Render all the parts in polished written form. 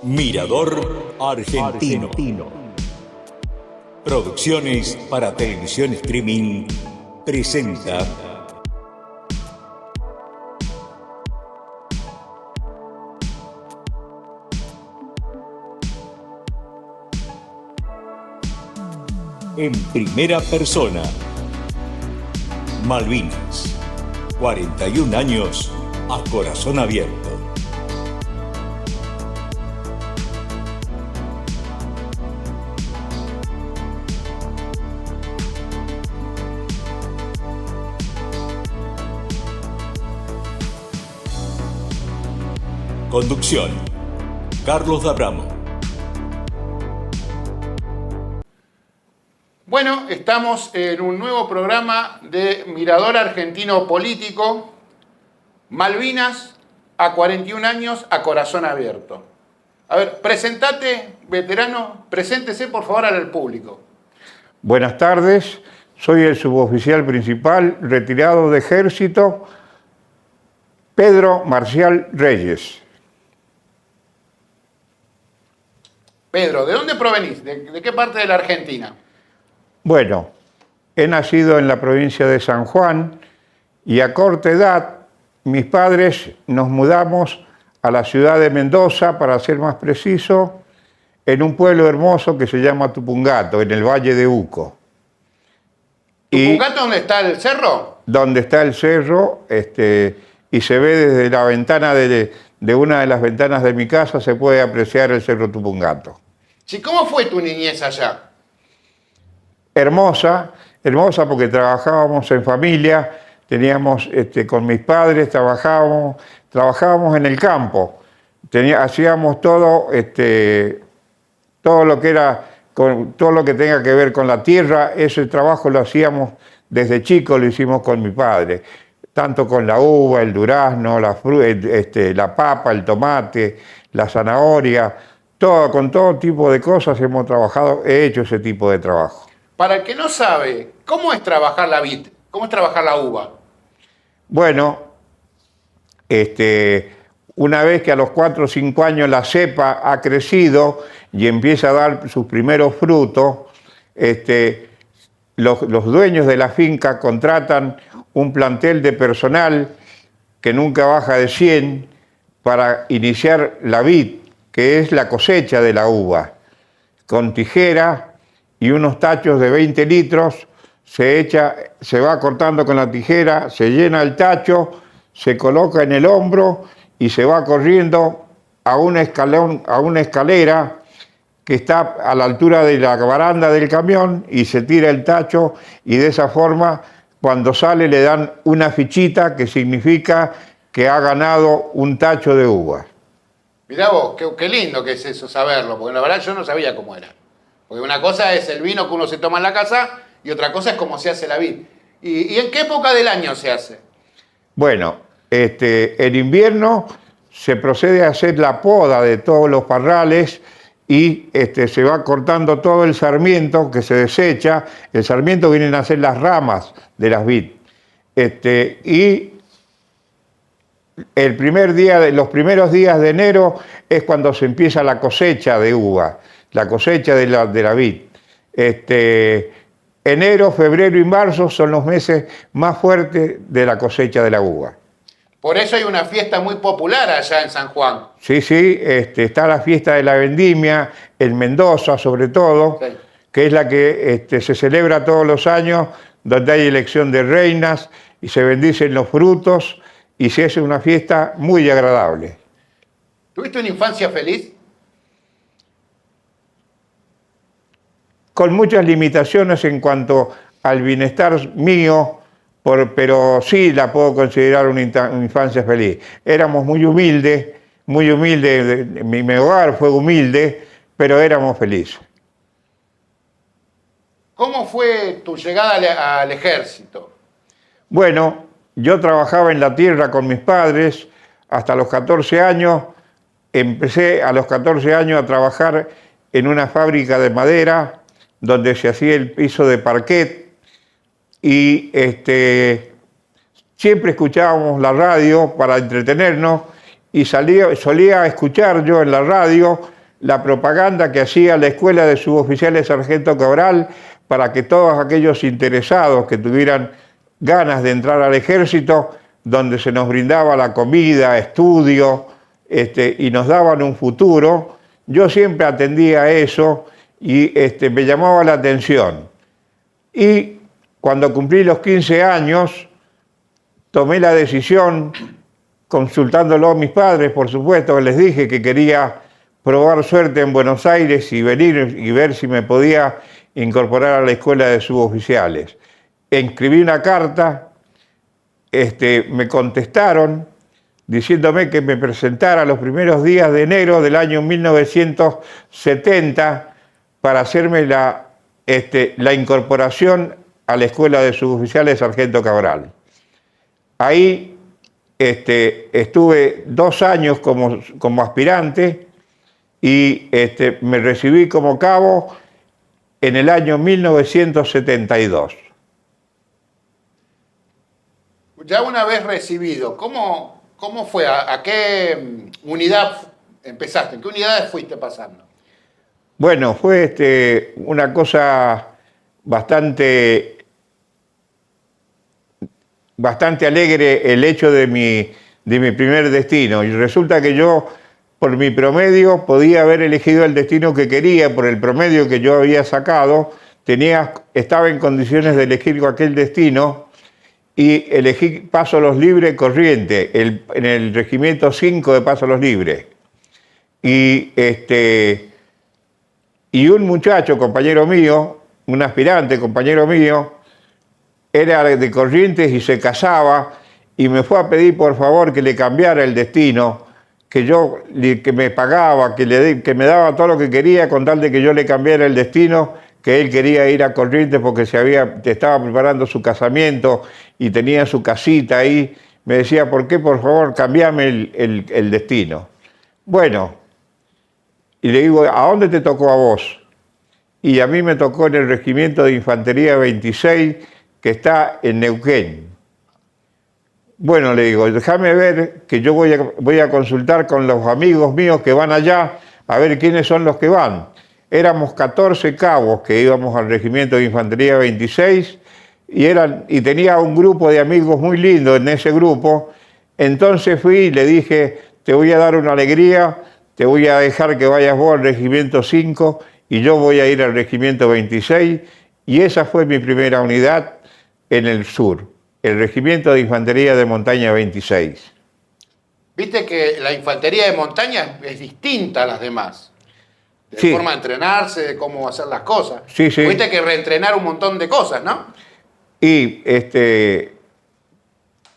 Mirador Argentino. Producciones para televisión streaming presenta en primera persona. Malvinas, 41 años a corazón abierto. Conducción: Carlos D'Abramo. Bueno, estamos en un nuevo programa de Mirador Argentino Político, Malvinas, a 41 años, a corazón abierto. A ver, presentate, veterano, preséntese por favor al público. Buenas tardes, soy el suboficial principal retirado de Ejército, Pedro Marcial Reyes. Pedro, ¿de dónde provenís? ¿De qué parte de la Argentina? Bueno, he nacido en la provincia de San Juan y a corta edad mis padres nos mudamos a la ciudad de Mendoza, para ser más preciso, en un pueblo hermoso que se llama Tupungato, en el Valle de Uco. ¿Tupungato dónde está el cerro? Donde está el cerro, y se ve desde la ventana de una de las ventanas de mi casa, se puede apreciar el cerro Tupungato. Sí, ¿cómo fue tu niñez allá? Hermosa porque trabajábamos en familia, teníamos con mis padres, trabajábamos en el campo, hacíamos todo lo que era, todo lo que tenga que ver con la tierra. Ese trabajo lo hacíamos desde chico, lo hicimos con mi padre, tanto con la uva, el durazno, la papa, el tomate, la zanahoria, con todo tipo de cosas hemos trabajado, he hecho ese tipo de trabajo. Para el que no sabe, ¿cómo es trabajar la vid? ¿Cómo es trabajar la uva? Bueno, una vez que a los 4 o 5 años la cepa ha crecido y empieza a dar sus primeros frutos, los dueños de la finca contratan un plantel de personal que nunca baja de 100 para iniciar la vid, que es la cosecha de la uva. Con tijera y unos tachos de 20 litros, se va cortando con la tijera, se llena el tacho, se coloca en el hombro y se va corriendo a una escalera que está a la altura de la baranda del camión, y se tira el tacho, y de esa forma, cuando sale, le dan una fichita que significa que ha ganado un tacho de uva. Mirá vos, qué lindo que es eso, saberlo, porque la verdad yo no sabía cómo era. Porque una cosa es el vino que uno se toma en la casa y otra cosa es cómo se hace la vid. ¿Y en qué época del año se hace? Bueno, en invierno se procede a hacer la poda de todos los parrales y se va cortando todo el sarmiento que se desecha. El sarmiento vienen a ser las ramas de las vid. Y los primeros días de enero es cuando se empieza la cosecha de uva, la cosecha de la vid. Enero, febrero y marzo son los meses más fuertes de la cosecha de la uva. Por eso hay una fiesta muy popular allá en San Juan. Sí, está la fiesta de la vendimia, en Mendoza sobre todo, sí, que es la que se celebra todos los años, donde hay elección de reinas y se bendicen los frutos y se hace una fiesta muy agradable. ¿Tuviste una infancia feliz? Con muchas limitaciones en cuanto al bienestar mío, pero sí la puedo considerar una infancia feliz. Éramos muy humildes, mi hogar fue humilde, pero éramos felices. ¿Cómo fue tu llegada al ejército? Bueno, yo trabajaba en la tierra con mis padres hasta los 14 años. Empecé a los 14 años a trabajar en una fábrica de madera, donde se hacía el piso de parquet, y siempre escuchábamos la radio para entretenernos, y solía escuchar yo en la radio la propaganda que hacía la Escuela de Suboficiales Sargento Cabral para que todos aquellos interesados que tuvieran ganas de entrar al ejército, donde se nos brindaba la comida, estudio, y nos daban un futuro, yo siempre atendía a eso y me llamaba la atención. Y cuando cumplí los 15 años, tomé la decisión, consultándolo a mis padres, por supuesto, les dije que quería probar suerte en Buenos Aires y venir y ver si me podía incorporar a la Escuela de Suboficiales. Escribí una carta, me contestaron diciéndome que me presentara los primeros días de enero del año 1970 para hacerme la incorporación a la Escuela de Suboficiales Sargento Cabral. Ahí estuve 2 años como aspirante y me recibí como cabo en el año 1972. Ya una vez recibido, ¿cómo fue? ¿A qué unidad empezaste? ¿En qué unidades fuiste pasando? Bueno, fue una cosa bastante alegre el hecho de mi primer destino. Y resulta que yo, por mi promedio, podía haber elegido el destino que quería, por el promedio que yo había sacado, estaba en condiciones de elegir aquel destino, y elegí Paso Los Libres Corrientes, en el Regimiento 5 de Paso Los Libres. Y un muchacho, compañero mío, un aspirante, compañero mío, era de Corrientes y se casaba, y me fue a pedir por favor que le cambiara el destino, que me pagaba, que me daba todo lo que quería con tal de que yo le cambiara el destino, que él quería ir a Corrientes porque estaba preparando su casamiento y tenía su casita ahí. Me decía, ¿por qué por favor cambiame el destino? Bueno, y le digo, ¿a dónde te tocó a vos? Y a mí me tocó en el Regimiento de Infantería 26, que está en Neuquén. Bueno, le digo, déjame ver que yo voy a consultar con los amigos míos que van allá, a ver quiénes son los que van. Éramos 14 cabos que íbamos al Regimiento de Infantería 26 y tenía un grupo de amigos muy lindo en ese grupo. Entonces fui y le dije, te voy a dar una alegría, te voy a dejar que vayas vos al Regimiento 5 y yo voy a ir al Regimiento 26. Y esa fue mi primera unidad en el sur, el Regimiento de Infantería de Montaña 26. Viste que la infantería de montaña es distinta a las demás. De Sí. forma de entrenarse, de cómo hacer las cosas. Sí, sí. Tuviste que reentrenar un montón de cosas, ¿no? Y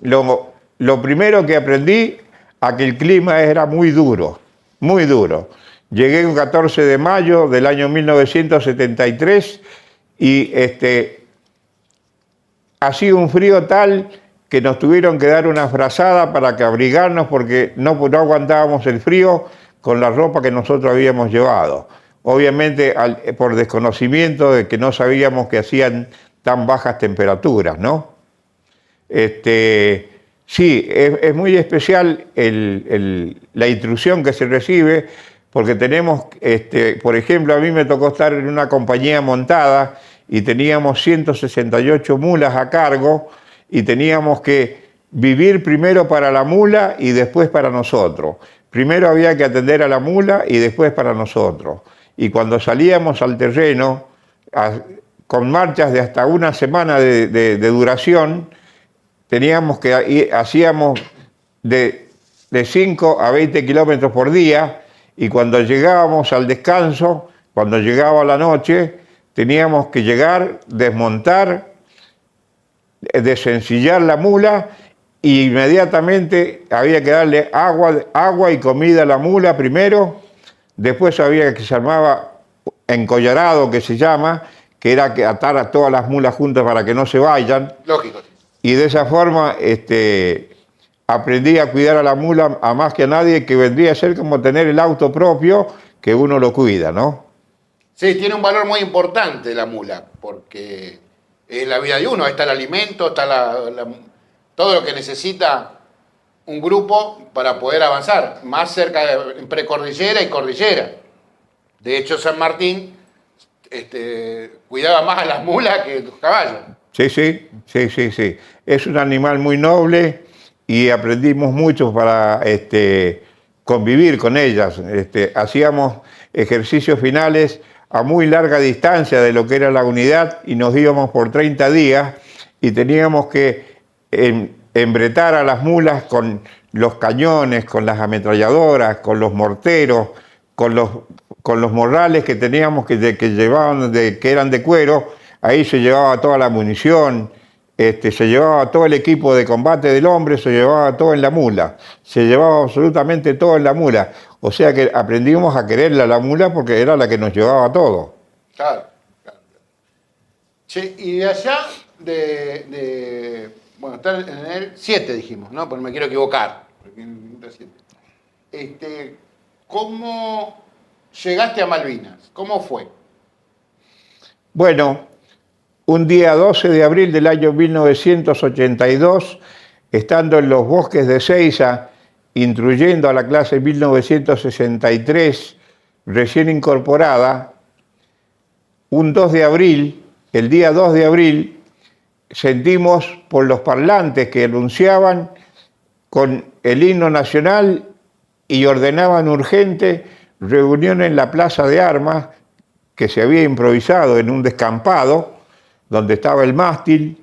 lo primero que aprendí a que el clima era muy duro, muy duro. Llegué un 14 de mayo del año 1973 y hacía un frío tal que nos tuvieron que dar una frazada para que abrigarnos porque no aguantábamos el frío con la ropa que nosotros habíamos llevado. Obviamente por desconocimiento de que no sabíamos que hacían tan bajas temperaturas, ¿no? Sí, es muy especial la instrucción que se recibe, porque tenemos, por ejemplo, a mí me tocó estar en una compañía montada y teníamos 168 mulas a cargo y teníamos que vivir primero para la mula y después para nosotros. Primero había que atender a la mula y después para nosotros. Y cuando salíamos al terreno, con marchas de hasta una semana de duración, hacíamos de 5 a 20 kilómetros por día, y cuando llegábamos al descanso, cuando llegaba la noche, teníamos que llegar, desmontar, desencillar la mula, y inmediatamente había que darle agua y comida a la mula primero. Después había que se llamaba encollarado, que se llama, que era que atar a todas las mulas juntas para que no se vayan. Lógico. Y de esa forma aprendí a cuidar a la mula a más que a nadie, que vendría a ser como tener el auto propio, que uno lo cuida, ¿no? Sí, tiene un valor muy importante la mula, porque es la vida de uno. Ahí está el alimento, está todo lo que necesita un grupo para poder avanzar, más cerca de precordillera y cordillera. De hecho, San Martín cuidaba más a las mulas que a los caballos. Sí. Es un animal muy noble y aprendimos mucho para convivir con ellas. Hacíamos ejercicios finales a muy larga distancia de lo que era la unidad y nos íbamos por 30 días y teníamos que embretar a las mulas con los cañones, con las ametralladoras, con los morteros, con los morrales que teníamos que llevaban que eran de cuero. Ahí se llevaba toda la munición, se llevaba todo el equipo de combate del hombre, se llevaba todo en la mula, se llevaba absolutamente todo en la mula. O sea que aprendimos a quererla a la mula porque era la que nos llevaba todo. Claro. Che, y de allá, bueno, está en el 7 dijimos, ¿no? Porque me quiero equivocar. Porque en el 7. ¿Cómo llegaste a Malvinas? ¿Cómo fue? Bueno, un día 12 de abril del año 1982, estando en los bosques de Seiza, instruyendo a la clase 1963, recién incorporada, el día 2 de abril, sentimos por los parlantes que anunciaban con el himno nacional y ordenaban urgente reunión en la Plaza de Armas, que se había improvisado en un descampado, donde estaba el mástil.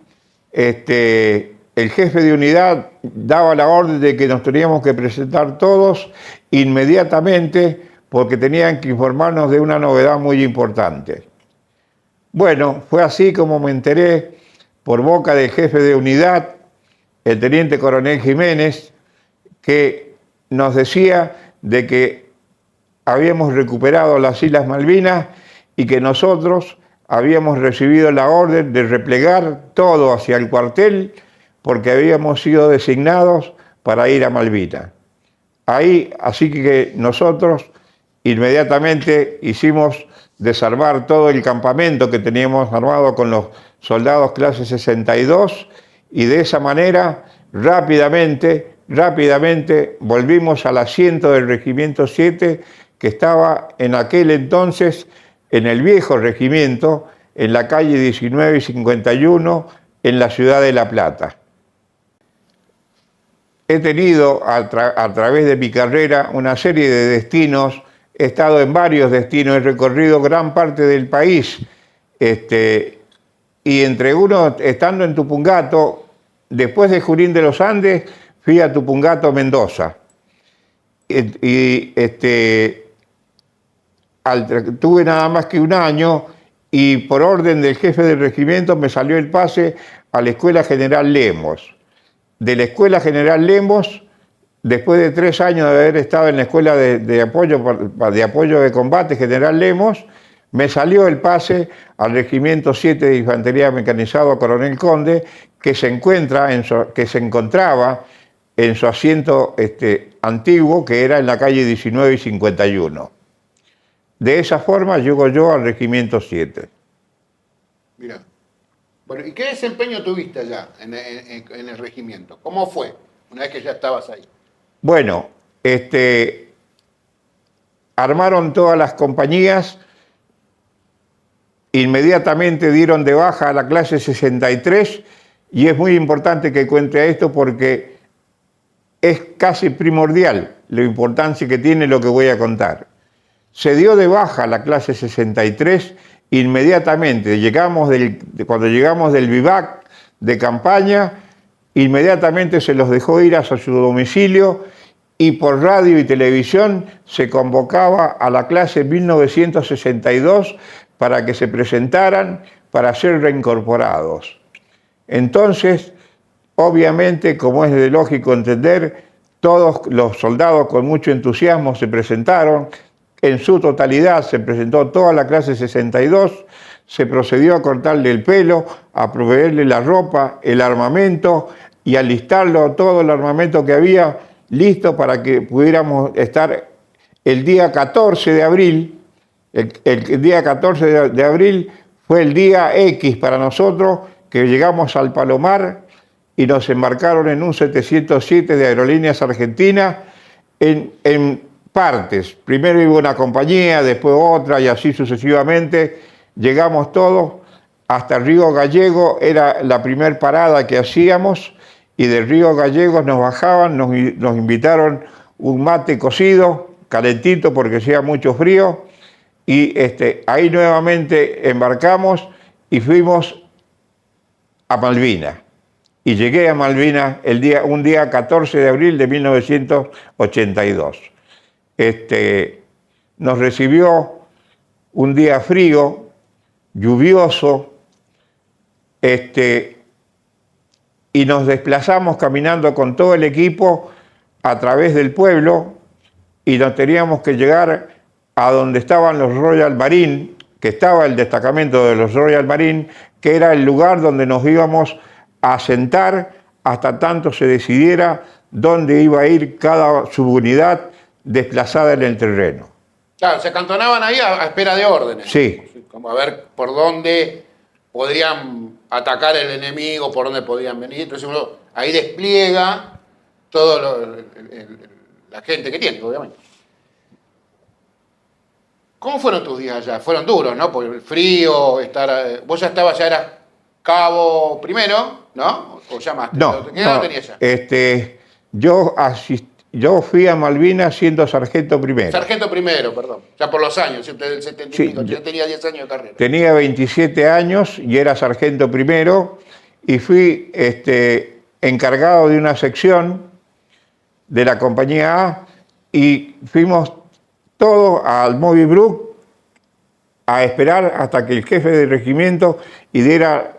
El jefe de unidad daba la orden de que nos teníamos que presentar todos inmediatamente porque tenían que informarnos de una novedad muy importante. Bueno, fue así como me enteré por boca del jefe de unidad, el teniente coronel Jiménez, que nos decía de que habíamos recuperado las Islas Malvinas y que nosotros habíamos recibido la orden de replegar todo hacia el cuartel porque habíamos sido designados para ir a Malvinas. Así que nosotros inmediatamente hicimos desarmar todo el campamento que teníamos armado con los soldados clase 62 y de esa manera rápidamente volvimos al asiento del Regimiento 7 que estaba en aquel entonces en el viejo regimiento, en la calle 19 y 51, en la ciudad de La Plata. He tenido a través de mi carrera una serie de destinos, he estado en varios destinos, he recorrido gran parte del país, y entre uno, estando en Tupungato, después de Junín de los Andes, fui a Tupungato, Mendoza. Tuve nada más que un año y por orden del jefe del regimiento me salió el pase a la Escuela General Lemos. De la Escuela General Lemos, después de 3 años de haber estado en la Escuela de Apoyo de Combate General Lemos, me salió el pase al Regimiento 7 de Infantería Mecanizado Coronel Conde, que se encontraba en su asiento antiguo, que era en la calle 19 y 51. De esa forma llego yo al Regimiento 7. Mira. Bueno, ¿y qué desempeño tuviste allá en el regimiento? ¿Cómo fue una vez que ya estabas ahí? Bueno, armaron todas las compañías, inmediatamente dieron de baja a la clase 63 y es muy importante que cuente esto porque es casi primordial la importancia que tiene lo que voy a contar. Se dio de baja la clase 63 inmediatamente. Cuando llegamos del vivac de campaña, inmediatamente se los dejó ir a su domicilio y por radio y televisión se convocaba a la clase 1962 para que se presentaran para ser reincorporados. Entonces, obviamente, como es de lógico entender, todos los soldados con mucho entusiasmo se presentaron. En su totalidad se presentó toda la clase 62, se procedió a cortarle el pelo, a proveerle la ropa, el armamento y alistarlo, todo el armamento que había listo para que pudiéramos estar el día 14 de abril. El día 14 de abril fue el día X para nosotros, que llegamos al Palomar y nos embarcaron en un 707 de Aerolíneas Argentinas partes. Primero iba una compañía, después otra y así sucesivamente. Llegamos todos hasta Río Gallego, era la primer parada que hacíamos, y de Río Gallegos nos bajaban, nos invitaron un mate cocido, calentito porque hacía mucho frío, y ahí nuevamente embarcamos y fuimos a Malvinas. Y llegué a Malvinas un día 14 de abril de 1982. Nos recibió un día frío, lluvioso, y nos desplazamos caminando con todo el equipo a través del pueblo, y nos teníamos que llegar a donde estaban los Royal Marine, que estaba el destacamento de los Royal Marine, que era el lugar donde nos íbamos a sentar hasta tanto se decidiera dónde iba a ir cada subunidad desplazada en el terreno. Claro, se acantonaban ahí a espera de órdenes. Sí. Como a ver por dónde podrían atacar el enemigo, por dónde podían venir. Entonces uno ahí despliega todo la gente que tiene, obviamente. ¿Cómo fueron tus días allá? Fueron duros, ¿no? Por el frío, vos ya eras cabo primero, ¿no? ¿O llamaste? ¿Qué edad tenías ya? Yo fui a Malvinas siendo sargento primero. Sargento primero, perdón. Ya por los años, usted del 75, yo tenía 10 años de carrera. Tenía 27 años y era sargento primero, y fui encargado de una sección de la compañía A, y fuimos todos al Moby Brook a esperar hasta que el jefe del regimiento diera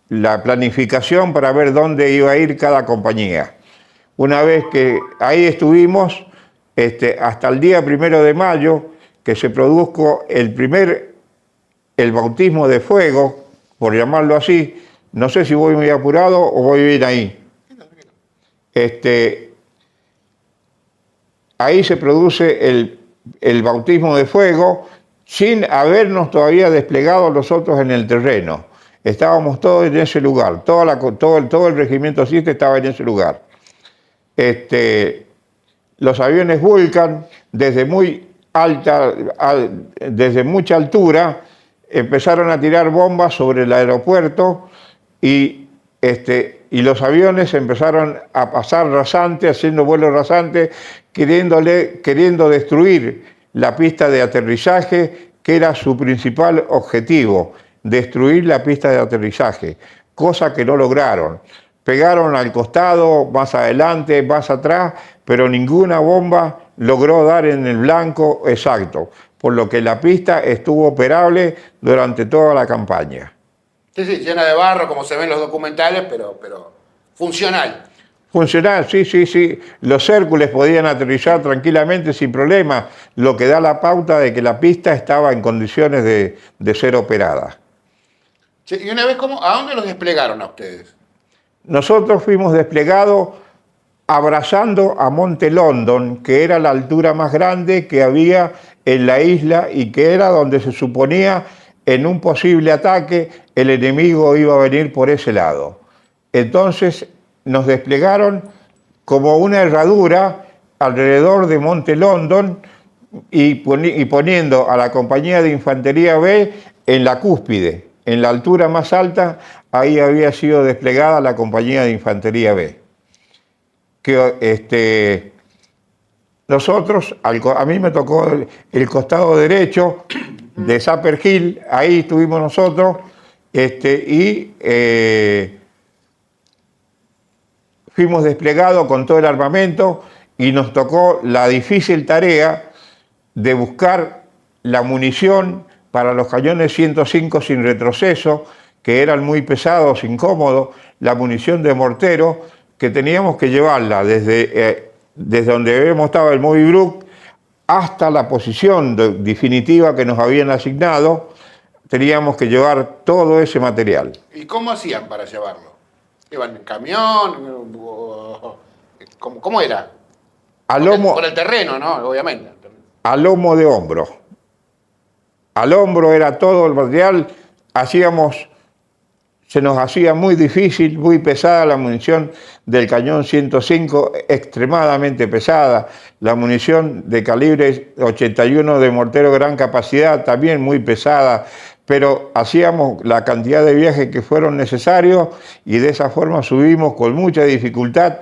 la planificación para ver dónde iba a ir cada compañía. Una vez que ahí estuvimos, hasta el día 1 de mayo, que se produjo el bautismo de fuego, por llamarlo así. No sé si voy muy apurado o voy bien ahí. Ahí se produce el bautismo de fuego sin habernos todavía desplegado nosotros en el terreno. Estábamos todos en ese lugar, todo el regimiento 7 estaba en ese lugar. Los aviones Vulcan, desde mucha altura, empezaron a tirar bombas sobre el aeropuerto, y los aviones empezaron a pasar rasante, haciendo vuelos rasantes, queriendo destruir la pista de aterrizaje, que era su principal objetivo, destruir la pista de aterrizaje, cosa que no lograron. Pegaron al costado, más adelante, más atrás, pero ninguna bomba logró dar en el blanco exacto, por lo que la pista estuvo operable durante toda la campaña. Sí, llena de barro, como se ven en los documentales, pero funcional. Funcional, sí. Los Hércules podían aterrizar tranquilamente sin problema, lo que da la pauta de que la pista estaba en condiciones de ser operada. Sí, y una vez, ¿a dónde los desplegaron a ustedes? Nosotros fuimos desplegados abrazando a Monte London, que era la altura más grande que había en la isla y que era donde se suponía en un posible ataque el enemigo iba a venir por ese lado. Entonces nos desplegaron como una herradura alrededor de Monte London y poniendo a la compañía de infantería B en la cúspide, en la altura más alta. Ahí había sido desplegada la compañía de infantería B. Nosotros, a mí me tocó el costado derecho de Sapper Hill, ahí estuvimos nosotros, fuimos desplegados con todo el armamento, y nos tocó la difícil tarea de buscar la munición para los cañones 105 sin retroceso, que eran muy pesados, incómodos, la munición de mortero, que teníamos que llevarla desde donde habíamos estado el Moby Brook hasta la posición definitiva que nos habían asignado. Teníamos que llevar todo ese material. ¿Y cómo hacían para llevarlo? ¿Iban en camión? ¿Cómo era? Por el terreno, ¿no? Obviamente. A lomo de hombro. Al hombro era todo el material. se nos hacía muy difícil, muy pesada la munición del cañón 105, extremadamente pesada. La munición de calibre 81 de mortero gran capacidad, también muy pesada, pero hacíamos la cantidad de viajes que fueron necesarios y de esa forma subimos con mucha dificultad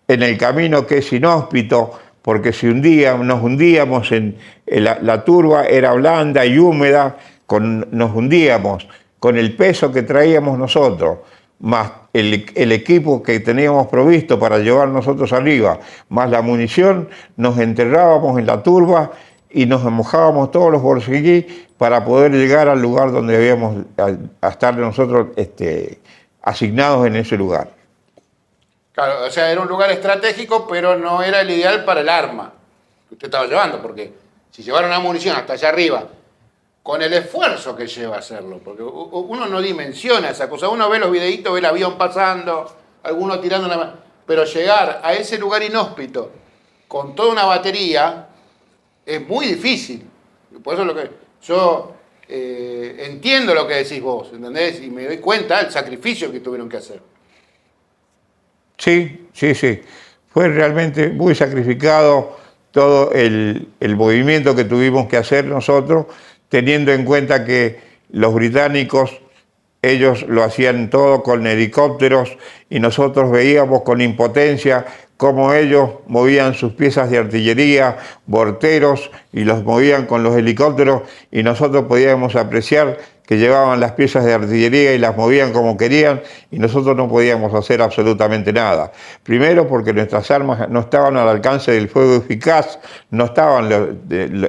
en el camino que es inhóspito, porque si nos hundíamos en la turba, era blanda y húmeda, nos hundíamos con el peso que traíamos nosotros, más el equipo que teníamos provisto para llevar nosotros arriba, más la munición, nos enterrábamos en la turba y nos mojábamos todos los bolsillos para poder llegar al lugar donde debíamos a estar nosotros asignados en ese lugar. Claro, o sea, era un lugar estratégico, pero no era el ideal para el arma que usted estaba llevando, porque si llevaron una munición hasta allá arriba, con el esfuerzo que lleva hacerlo, porque uno no dimensiona esa cosa, uno ve los videitos, ve el avión pasando, algunos tirando una mano, pero llegar a ese lugar inhóspito con toda una batería es muy difícil. Por eso es lo que yo entiendo lo que decís vos, ¿entendés? Y me doy cuenta del sacrificio que tuvieron que hacer. Sí. Fue realmente muy sacrificado todo el movimiento que tuvimos que hacer nosotros, teniendo en cuenta que los británicos, ellos lo hacían todo con helicópteros y nosotros veíamos con impotencia cómo ellos movían sus piezas de artillería, morteros, y los movían con los helicópteros y nosotros podíamos apreciar que llevaban las piezas de artillería y las movían como querían y nosotros no podíamos hacer absolutamente nada. Primero porque nuestras armas no estaban al alcance del fuego eficaz, no estaban,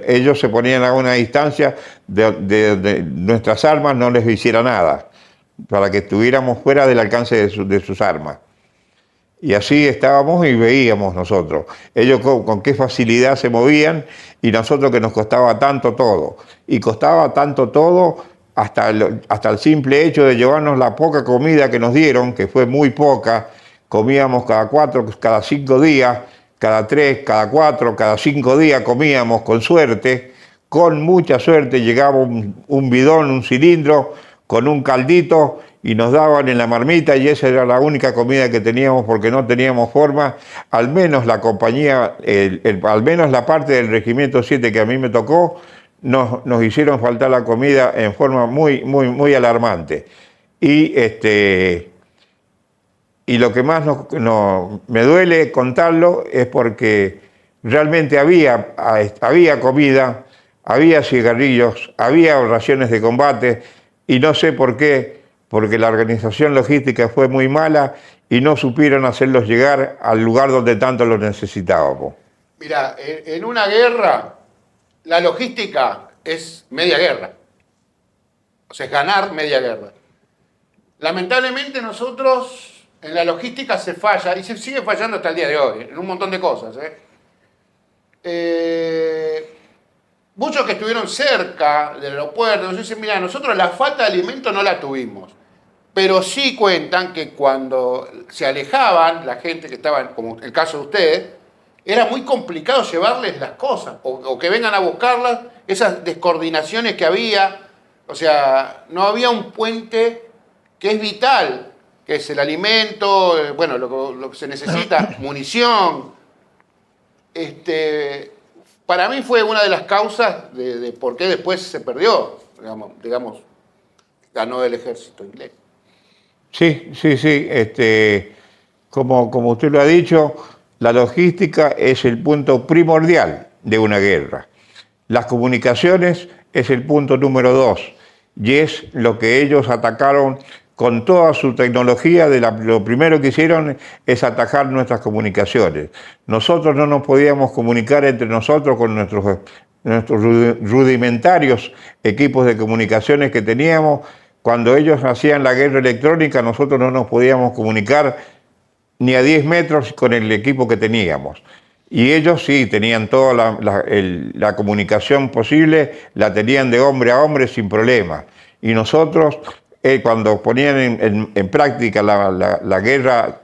ellos se ponían a una distancia de nuestras armas no les hiciera nada, para que estuviéramos fuera del alcance de sus armas. Y así estábamos y veíamos nosotros. Ellos con qué facilidad se movían y nosotros que nos costaba tanto todo. Y costaba tanto todo hasta el simple hecho de llevarnos la poca comida que nos dieron, que fue muy poca. Comíamos cada 4, cada 5 días, cada 3, cada 4, cada 5 días comíamos con suerte. Con mucha suerte llegaba un bidón, un cilindro, con un caldito y nos daban en la marmita y esa era la única comida que teníamos porque no teníamos forma, al menos la compañía, al menos la parte del Regimiento 7 que a mí me tocó, nos hicieron faltar la comida en forma muy alarmante. Y lo que más me duele contarlo es porque realmente había comida, había cigarrillos, había raciones de combate y no sé por qué, porque la organización logística fue muy mala y no supieron hacerlos llegar al lugar donde tanto los necesitábamos. Mira, en una guerra, la logística es media guerra. O sea, es ganar media guerra. Lamentablemente nosotros en la logística se falla, y se sigue fallando hasta el día de hoy, en un montón de cosas. Muchos que estuvieron cerca del aeropuerto nos dicen, mira, nosotros la falta de alimento no la tuvimos. Pero sí cuentan que cuando se alejaban, la gente que estaba, como el caso de ustedes, era muy complicado llevarles las cosas, o que vengan a buscarlas, esas descoordinaciones que había. O sea, no había un puente que es vital, que es el alimento, bueno, lo que se necesita, munición. Para mí fue una de las causas de por qué después se perdió, digamos, ganó el ejército inglés. Sí. Como usted lo ha dicho, la logística es el punto primordial de una guerra. Las comunicaciones es el punto número 2 y es lo que ellos atacaron con toda su tecnología. Lo primero que hicieron es atacar nuestras comunicaciones. Nosotros no nos podíamos comunicar entre nosotros con nuestros rudimentarios equipos de comunicaciones que teníamos. Cuando ellos hacían la guerra electrónica, nosotros no nos podíamos comunicar ni a 10 metros con el equipo que teníamos. Y ellos sí, tenían toda la comunicación posible, la tenían de hombre a hombre sin problema. Y nosotros, cuando ponían en práctica la guerra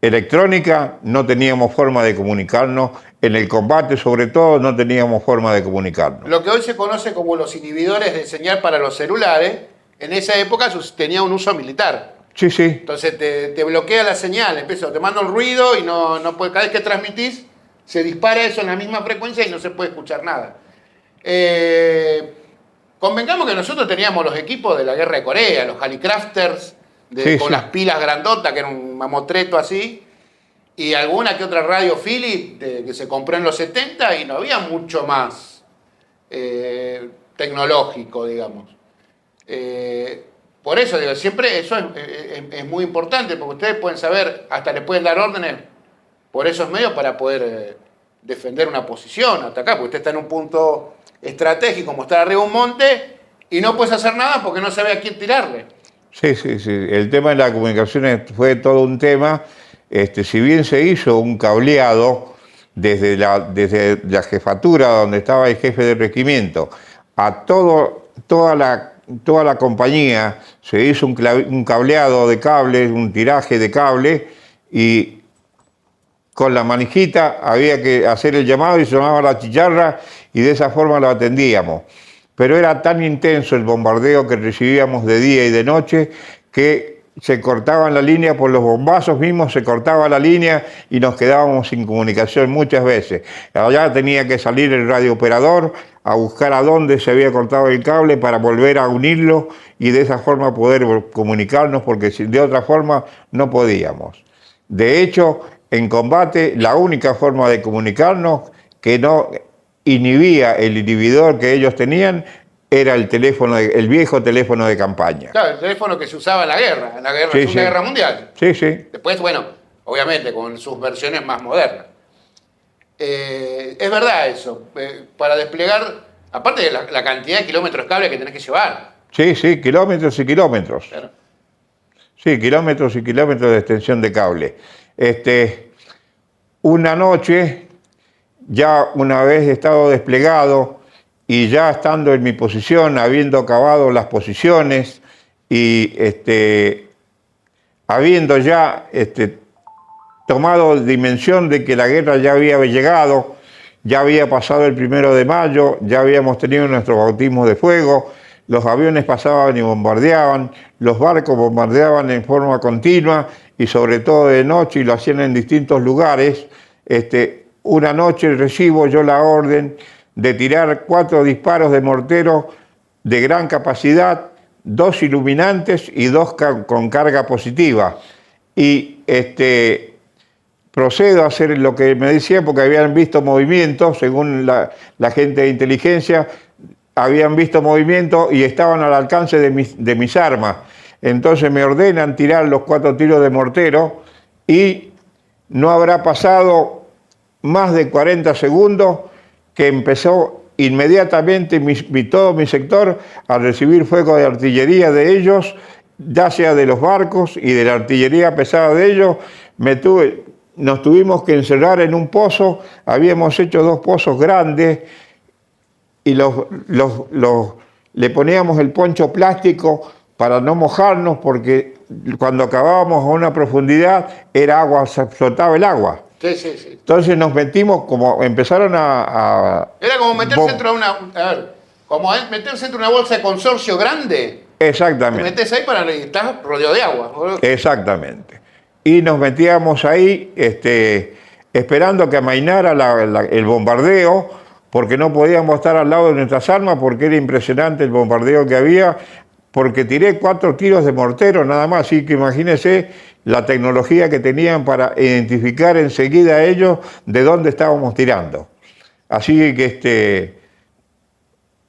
electrónica, no teníamos forma de comunicarnos. En el combate, sobre todo, no teníamos forma de comunicarnos. Lo que hoy se conoce como los inhibidores de señal para los celulares, en esa época tenía un uso militar. Sí, sí. Entonces te bloquea la señal, te manda un ruido y no puede, cada vez que transmitís se dispara eso en la misma frecuencia y no se puede escuchar nada. Convengamos que nosotros teníamos los equipos de la guerra de Corea, los Halicrafters, con las pilas grandotas, que era un mamotreto así, y alguna que otra radio Philips que se compró en los 70 y no había mucho más tecnológico, digamos. Por eso digo, siempre eso es muy importante, porque ustedes pueden saber, hasta les pueden dar órdenes por esos medios para poder defender una posición, atacar, porque usted está en un punto estratégico, como estar arriba de un monte, y no puedes hacer nada porque no sabe a quién tirarle. Sí, sí, sí. El tema de la comunicación fue todo un tema. Si bien se hizo un cableado desde la jefatura donde estaba el jefe de regimiento a toda la compañía, se hizo un cableado de cables, un tiraje de cable, y con la manijita había que hacer el llamado y sonaba la chicharra y de esa forma lo atendíamos. Pero era tan intenso el bombardeo que recibíamos de día y de noche que se cortaban la línea por los bombazos mismos, se cortaba la línea y nos quedábamos sin comunicación muchas veces. Allá tenía que salir el radiooperador a buscar a dónde se había cortado el cable para volver a unirlo y de esa forma poder comunicarnos, porque de otra forma no podíamos. De hecho, en combate, la única forma de comunicarnos que no inhibía el inhibidor que ellos tenían era el viejo teléfono de campaña. Claro, el teléfono que se usaba en la Segunda Guerra Mundial. Sí, sí. Después, bueno, obviamente con sus versiones más modernas. Es verdad eso, para desplegar, aparte de la cantidad de kilómetros de cable que tenés que llevar. Sí, sí, kilómetros y kilómetros. Claro. Sí, kilómetros y kilómetros de extensión de cable. Una noche, ya una vez estado desplegado y ya estando en mi posición, habiendo acabado las posiciones y habiendo ya tomado dimensión de que la guerra ya había llegado, ya había pasado el 1 de mayo, ya habíamos tenido nuestro bautismo de fuego, los aviones pasaban y bombardeaban, los barcos bombardeaban en forma continua y sobre todo de noche, y lo hacían en distintos lugares. Una noche recibo yo la orden de tirar 4 disparos de mortero de gran capacidad, 2 iluminantes y 2 con carga positiva. Y procedo a hacer lo que me decían, porque habían visto movimiento, según la gente de inteligencia, habían visto movimiento y estaban al alcance de mis armas. Entonces me ordenan tirar los 4 tiros de mortero y no habrá pasado más de 40 segundos que empezó inmediatamente todo mi sector a recibir fuego de artillería de ellos, ya sea de los barcos y de la artillería pesada de ellos. Nos tuvimos que encerrar en un pozo, habíamos hecho 2 pozos grandes y le poníamos el poncho plástico para no mojarnos, porque cuando acabábamos a una profundidad era agua, se flotaba el agua. Sí, sí, sí. Entonces nos metimos, como empezaron a Era como meterse dentro de meterse dentro de una bolsa de consorcio grande. Exactamente. Te metes ahí y estás rodeado de agua. Exactamente. Y nos metíamos ahí esperando que amainara el bombardeo, porque no podíamos estar al lado de nuestras armas, porque era impresionante el bombardeo que había, porque tiré 4 tiros de mortero nada más, así que imagínense la tecnología que tenían para identificar enseguida a ellos de dónde estábamos tirando. Así que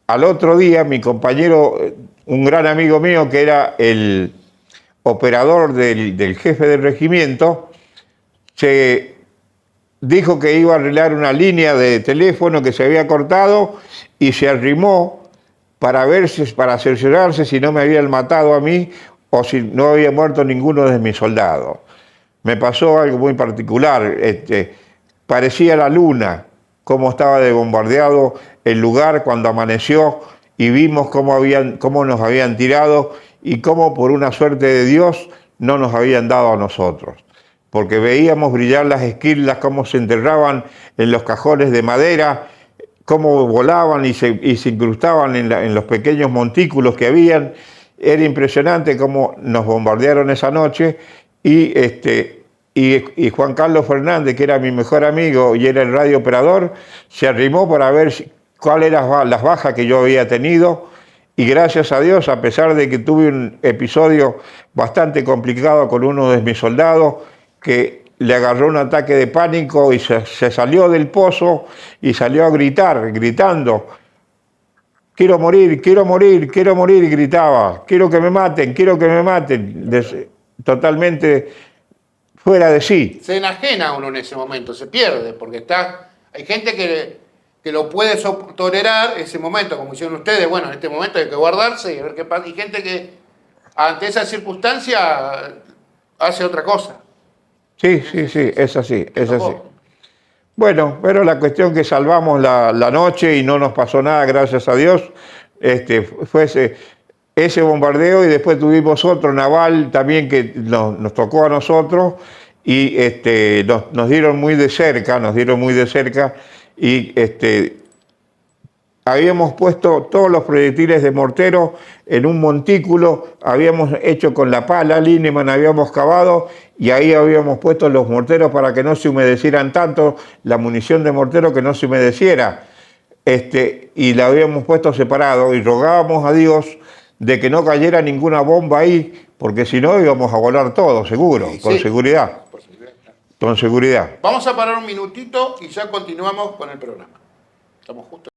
al otro día mi compañero, un gran amigo mío que era el operador del jefe del regimiento, se dijo que iba a arreglar una línea de teléfono que se había cortado y se arrimó para cerciorarse si no me habían matado a mí o si no había muerto ninguno de mis soldados. Me pasó algo muy particular. Parecía la luna, cómo estaba de bombardeado el lugar cuando amaneció y vimos cómo nos habían tirado y cómo por una suerte de Dios no nos habían dado a nosotros. Porque veíamos brillar las esquirlas, cómo se enterraban en los cajones de madera, cómo volaban y se incrustaban en los pequeños montículos que habían, Era impresionante cómo nos bombardearon esa noche y Juan Carlos Fernández, que era mi mejor amigo y era el radiooperador, se arrimó para ver cuáles eran las bajas que yo había tenido. Y gracias a Dios, a pesar de que tuve un episodio bastante complicado con uno de mis soldados, que le agarró un ataque de pánico y se salió del pozo y salió a gritar, gritando: quiero morir, quiero morir, quiero morir, y gritaba: quiero que me maten, totalmente fuera de sí. Se enajena uno en ese momento, se pierde, porque hay gente que lo puede tolerar ese momento, como hicieron ustedes. Bueno, en este momento hay que guardarse y ver qué pasa. Y gente que ante esa circunstancia hace otra cosa. Sí, es así. Bueno, pero la cuestión que salvamos la noche y no nos pasó nada, gracias a Dios, fue ese bombardeo, y después tuvimos otro naval también que nos tocó a nosotros y nos dieron muy de cerca, y habíamos puesto todos los proyectiles de mortero en un montículo, habíamos hecho con la pala Lineman, habíamos cavado y ahí habíamos puesto los morteros para que no se humedecieran tanto, la munición de mortero que no se humedeciera, y la habíamos puesto separado y rogábamos a Dios de que no cayera ninguna bomba ahí, porque si no íbamos a volar todo, seguro, Sí, con seguridad. Con seguridad. Vamos a parar un minutito y ya continuamos con el programa. Estamos justo.